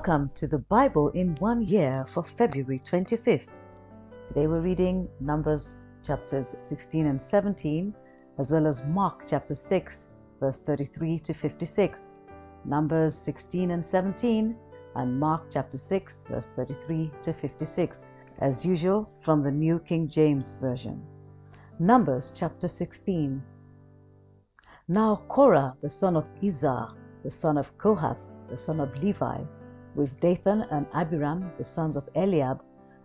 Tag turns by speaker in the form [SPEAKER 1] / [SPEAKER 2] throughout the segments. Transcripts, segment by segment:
[SPEAKER 1] Welcome to the Bible in 1 year for February 25th. Today we're reading Numbers chapters 16 and 17, as well as Mark chapter 6, verse 33 to 56, Numbers 16 and 17, and Mark chapter 6, verse 33 to 56, as usual from the New King James Version. Numbers chapter 16. Now Korah, the son of Izhar, the son of Kohath, the son of Levi, with Dathan and Abiram, the sons of Eliab,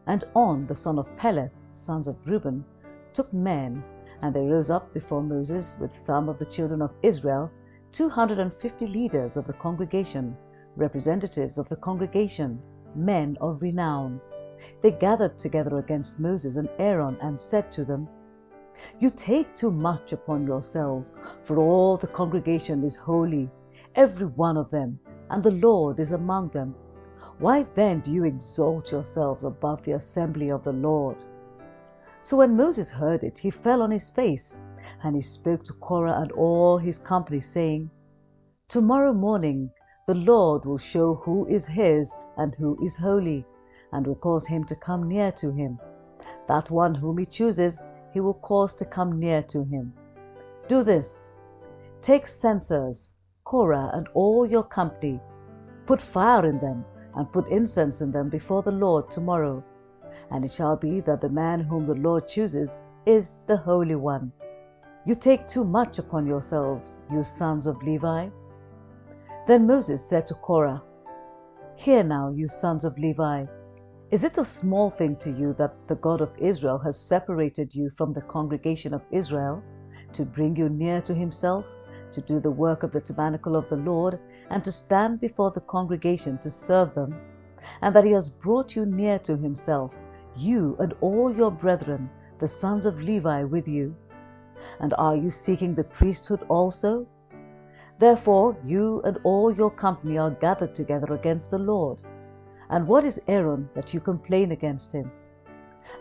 [SPEAKER 1] and On, the son of Peleth, sons of Reuben, took men, and they rose up before Moses with some of the children of Israel, 250 leaders of the congregation, representatives of the congregation, men of renown. They gathered together against Moses and Aaron and said to them, "You take too much upon yourselves, for all the congregation is holy, every one of them, and the Lord is among them. Why then do you exalt yourselves above the assembly of the Lord?" So when Moses heard it, he fell on his face, and he spoke to Korah and all his company, saying, "Tomorrow morning the Lord will show who is his and who is holy, and will cause him to come near to him. That one whom he chooses, he will cause to come near to him. Do this: take censers, Korah and all your company, put fire in them, and put incense in them before the Lord tomorrow. And it shall be that the man whom the Lord chooses is the Holy One. You take too much upon yourselves, you sons of Levi." Then Moses said to Korah, "Hear now, you sons of Levi, is it a small thing to you that the God of Israel has separated you from the congregation of Israel, to bring you near to himself, to do the work of the tabernacle of the Lord, and to stand before the congregation to serve them, and that he has brought you near to himself, you and all your brethren, the sons of Levi, with you? And are you seeking the priesthood also? Therefore you and all your company are gathered together against the Lord. And what is Aaron that you complain against him?"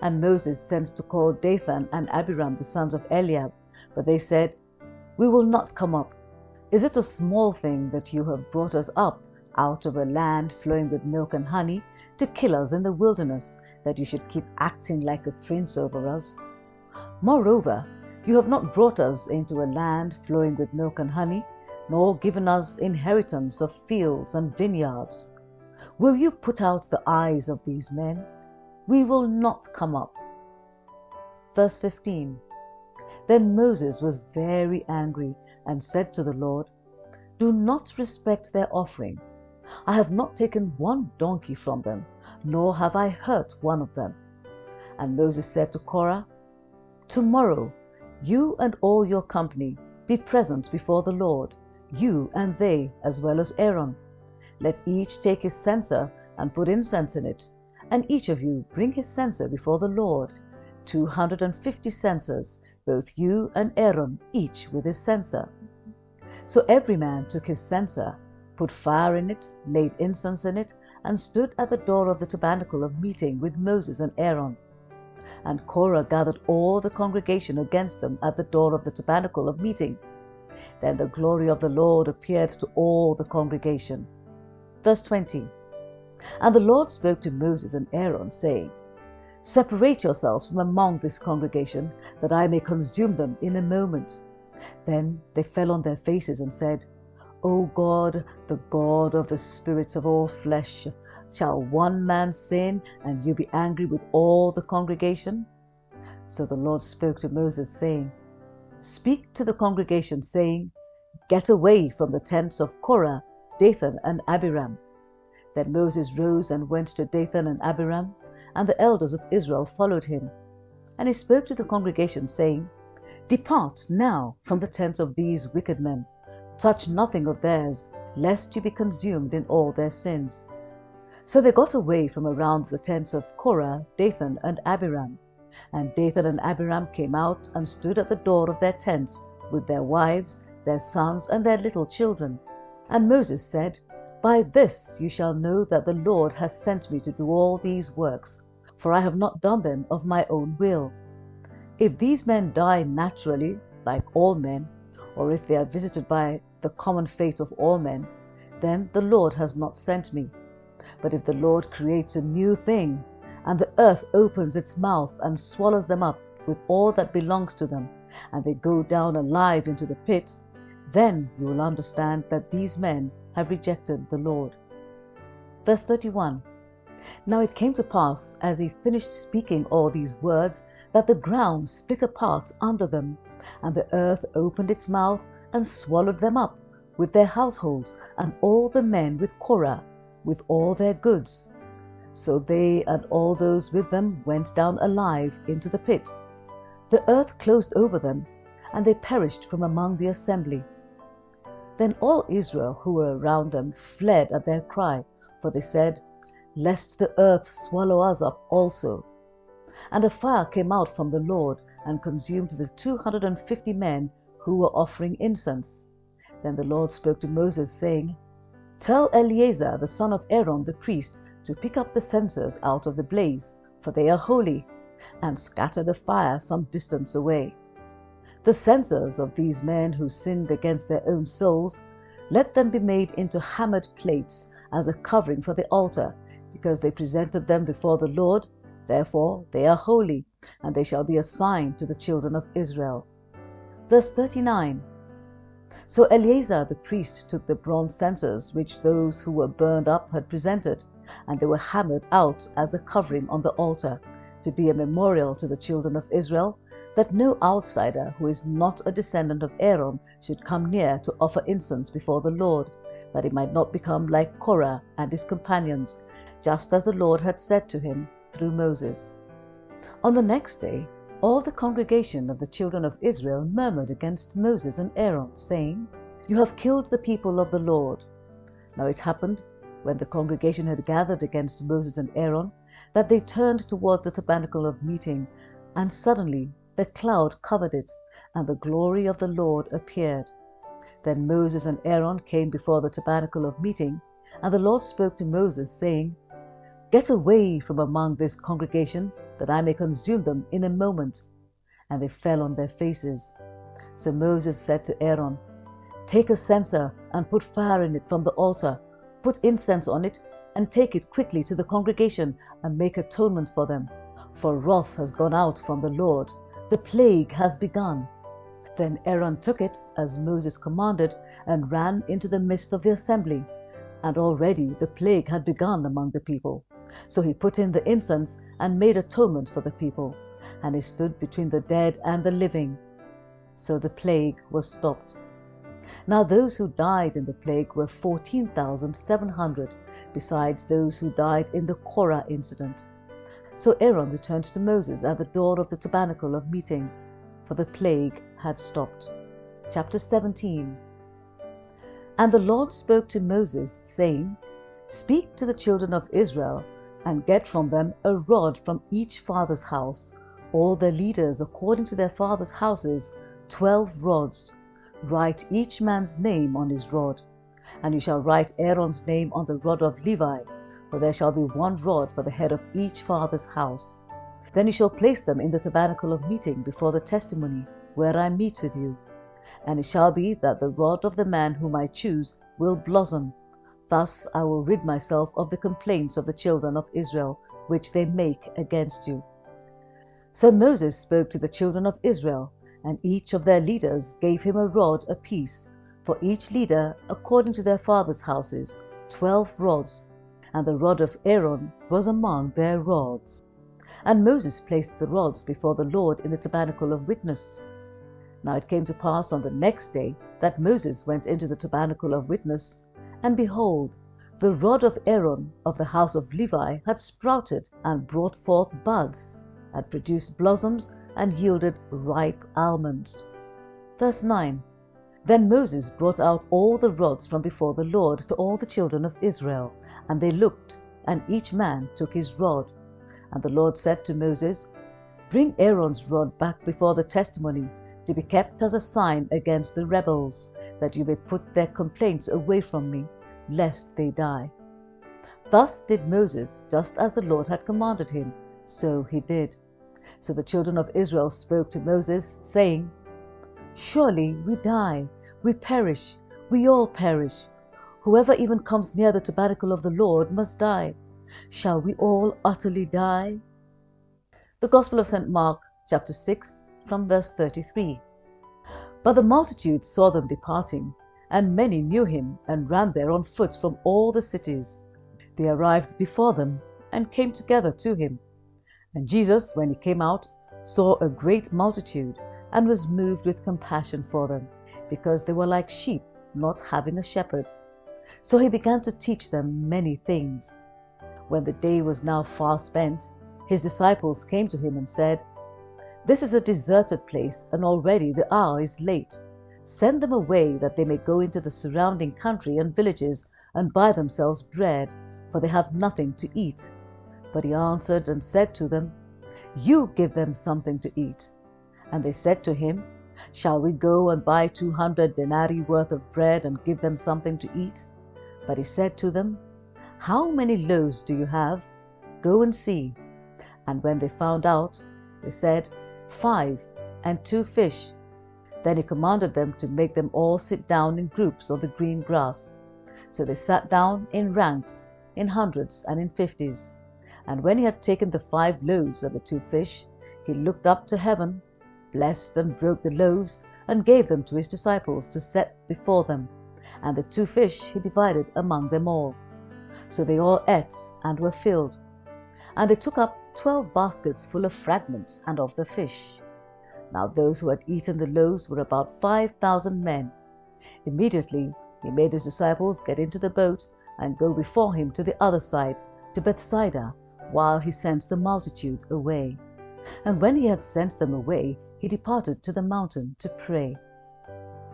[SPEAKER 1] And Moses sent to call Dathan and Abiram, the sons of Eliab, but they said, "We will not come up. Is it a small thing that you have brought us up out of a land flowing with milk and honey to kill us in the wilderness, that you should keep acting like a prince over us? Moreover, you have not brought us into a land flowing with milk and honey, nor given us inheritance of fields and vineyards. Will you put out the eyes of these men? We will not come up." Verse 15. Then Moses was very angry and said to the Lord, "Do not respect their offering. I have not taken one donkey from them, nor have I hurt one of them." And Moses said to Korah, "Tomorrow you and all your company be present before the Lord, you and they, as well as Aaron. Let each take his censer and put incense in it, and each of you bring his censer before the Lord, 250 censers, both you and Aaron, each with his censer." So every man took his censer, put fire in it, laid incense in it, and stood at the door of the tabernacle of meeting with Moses and Aaron. And Korah gathered all the congregation against them at the door of the tabernacle of meeting. Then the glory of the Lord appeared to all the congregation. Verse 20. And the Lord spoke to Moses and Aaron, saying, "Separate yourselves from among this congregation, that I may consume them in a moment." Then they fell on their faces and said, "O God, the God of the spirits of all flesh, shall one man sin, and you be angry with all the congregation?" So the Lord spoke to Moses, saying, "Speak to the congregation, saying, Get away from the tents of Korah, Dathan, and Abiram." Then Moses rose and went to Dathan and Abiram, and the elders of Israel followed him. And he spoke to the congregation, saying, "Depart now from the tents of these wicked men. Touch nothing of theirs, lest you be consumed in all their sins." So they got away from around the tents of Korah, Dathan, and Abiram. And Dathan and Abiram came out and stood at the door of their tents with their wives, their sons, and their little children. And Moses said, "By this you shall know that the Lord has sent me to do all these works, for I have not done them of my own will. If these men die naturally, like all men, or if they are visited by the common fate of all men, then the Lord has not sent me. But if the Lord creates a new thing, and the earth opens its mouth and swallows them up with all that belongs to them, and they go down alive into the pit, then you will understand that these men have rejected the Lord. Verse 31. Now it came to pass, as he finished speaking all these words, that the ground split apart under them, and the earth opened its mouth and swallowed them up, with their households, and all the men with Korah, with all their goods. So they and all those with them went down alive into the pit. The earth closed over them, and they perished from among the assembly. Then all Israel who were around them fled at their cry, for they said, Lest the earth swallow us up also. And a fire came out from the Lord, and consumed the 250 men who were offering incense. Then the Lord spoke to Moses, saying, Tell Eleazar the son of Aaron the priest to pick up the censers out of the blaze, for they are holy, and scatter the fire some distance away. The censers of these men who sinned against their own souls, let them be made into hammered plates as a covering for the altar, because they presented them before the Lord. Therefore they are holy, and they shall be a sign to the children of Israel. Verse 39. So Eleazar the priest took the bronze censers which those who were burned up had presented, and they were hammered out as a covering on the altar, to be a memorial to the children of Israel, that no outsider who is not a descendant of Aaron should come near to offer incense before the Lord, that he might not become like Korah and his companions, just as the Lord had said to him through Moses. On the next day, all the congregation of the children of Israel murmured against Moses and Aaron, saying, You have killed the people of the Lord. Now it happened, when the congregation had gathered against Moses and Aaron, that they turned toward the tabernacle of meeting, and suddenly the cloud covered it, and the glory of the Lord appeared. Then Moses and Aaron came before the tabernacle of meeting, and the Lord spoke to Moses, saying, Get away from among this congregation, that I may consume them in a moment. And they fell on their faces. So Moses said to Aaron, Take a censer and put fire in it from the altar, put incense on it, and take it quickly to the congregation and make atonement for them. For wrath has gone out from the Lord, the plague has begun. Then Aaron took it, as Moses commanded, and ran into the midst of the assembly. And already the plague had begun among the people. So he put in the incense and made atonement for the people, and he stood between the dead and the living. So the plague was stopped. Now those who died in the plague were 14,700, besides those who died in the Korah incident. So Aaron returned to Moses at the door of the tabernacle of meeting, for the plague had stopped. Chapter 17. And the Lord spoke to Moses, saying, Speak to the children of Israel, and get from them a rod from each father's house, all their leaders according to their father's houses, 12 rods. Write each man's name on his rod. And you shall write Aaron's name on the rod of Levi, for there shall be one rod for the head of each father's house. Then you shall place them in the tabernacle of meeting before the testimony, where I meet with you. And it shall be that the rod of the man whom I choose will blossom. Thus I will rid myself of the complaints of the children of Israel, which they make against you. So Moses spoke to the children of Israel, and each of their leaders gave him a rod apiece, for each leader according to their fathers' houses, 12 rods, and the rod of Aaron was among their rods. And Moses placed the rods before the Lord in the tabernacle of witness. Now it came to pass on the next day that Moses went into the tabernacle of witness, and behold, the rod of Aaron of the house of Levi had sprouted and brought forth buds, had produced blossoms, and yielded ripe almonds. Verse 9. Then Moses brought out all the rods from before the Lord to all the children of Israel, and they looked, and each man took his rod. And the Lord said to Moses, Bring Aaron's rod back before the testimony, to be kept as a sign against the rebels, that you may put their complaints away from me, lest they die. Thus did Moses, just as the Lord had commanded him, so he did. So the children of Israel spoke to Moses, saying, Surely we die, we perish, we all perish. Whoever even comes near the tabernacle of the Lord must die. Shall we all utterly die?" The Gospel of St. Mark, chapter 6, from verse 33. But the multitude saw them departing, and many knew him and ran there on foot from all the cities. They arrived before them and came together to him. And Jesus, when he came out, saw a great multitude and was moved with compassion for them, because they were like sheep not having a shepherd. So he began to teach them many things. When the day was now far spent, his disciples came to him and said, "This is a deserted place, and already the hour is late. Send them away, that they may go into the surrounding country and villages and buy themselves bread, for they have nothing to eat." But he answered and said to them, "You give them something to eat." And they said to him, "Shall we go and buy 200 denarii worth of bread and give them something to eat?" But he said to them, "How many loaves do you have? Go and see." And when they found out, they said, 5, and 2 fish. Then he commanded them to make them all sit down in groups on the green grass. So they sat down in ranks, in hundreds and in 50s. And when he had taken the 5 loaves and the 2 fish, he looked up to heaven, blessed and broke the loaves, and gave them to his disciples to set before them. And the 2 fish he divided among them all. So they all ate and were filled. And they took up 12 baskets full of fragments and of the fish. Now those who had eaten the loaves were about 5,000 men. Immediately he made his disciples get into the boat and go before him to the other side, to Bethsaida, while he sent the multitude away. And when he had sent them away, he departed to the mountain to pray.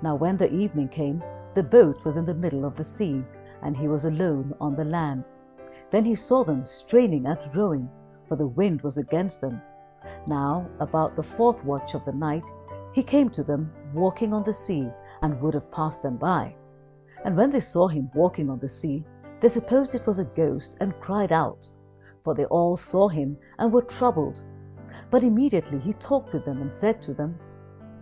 [SPEAKER 1] Now when the evening came, the boat was in the middle of the sea, and he was alone on the land. Then he saw them straining at rowing, for the wind was against them. Now about the 4th watch of the night, he came to them walking on the sea, and would have passed them by. And when they saw him walking on the sea, they supposed it was a ghost, and cried out, for they all saw him and were troubled. But immediately he talked with them and said to them,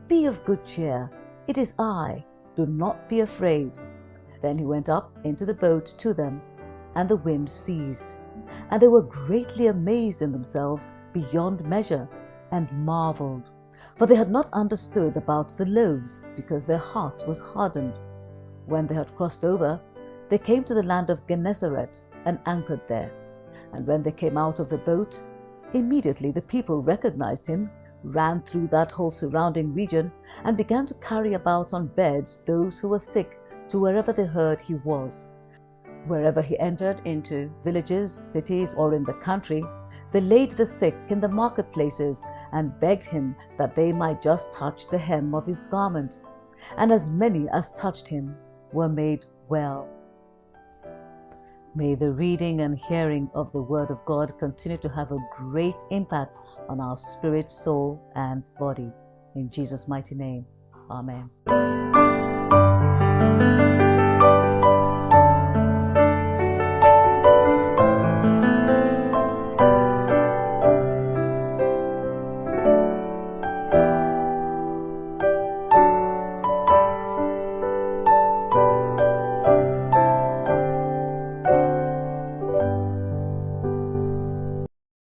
[SPEAKER 1] "Be of good cheer, it is I, do not be afraid." Then he went up into the boat to them, and the wind ceased. And they were greatly amazed in themselves beyond measure, and marveled, for they had not understood about the loaves, because their heart was hardened. When they had crossed over, they came to the land of Gennesaret and anchored there. And when they came out of the boat, immediately the people recognized him, ran through that whole surrounding region, and began to carry about on beds those who were sick to wherever they heard he was. Wherever he entered into villages, cities, or in the country, they laid the sick in the marketplaces and begged him that they might just touch the hem of his garment. And as many as touched him were made well. May the reading and hearing of the Word of God continue to have a great impact on our spirit, soul, and body. In Jesus' mighty name, Amen.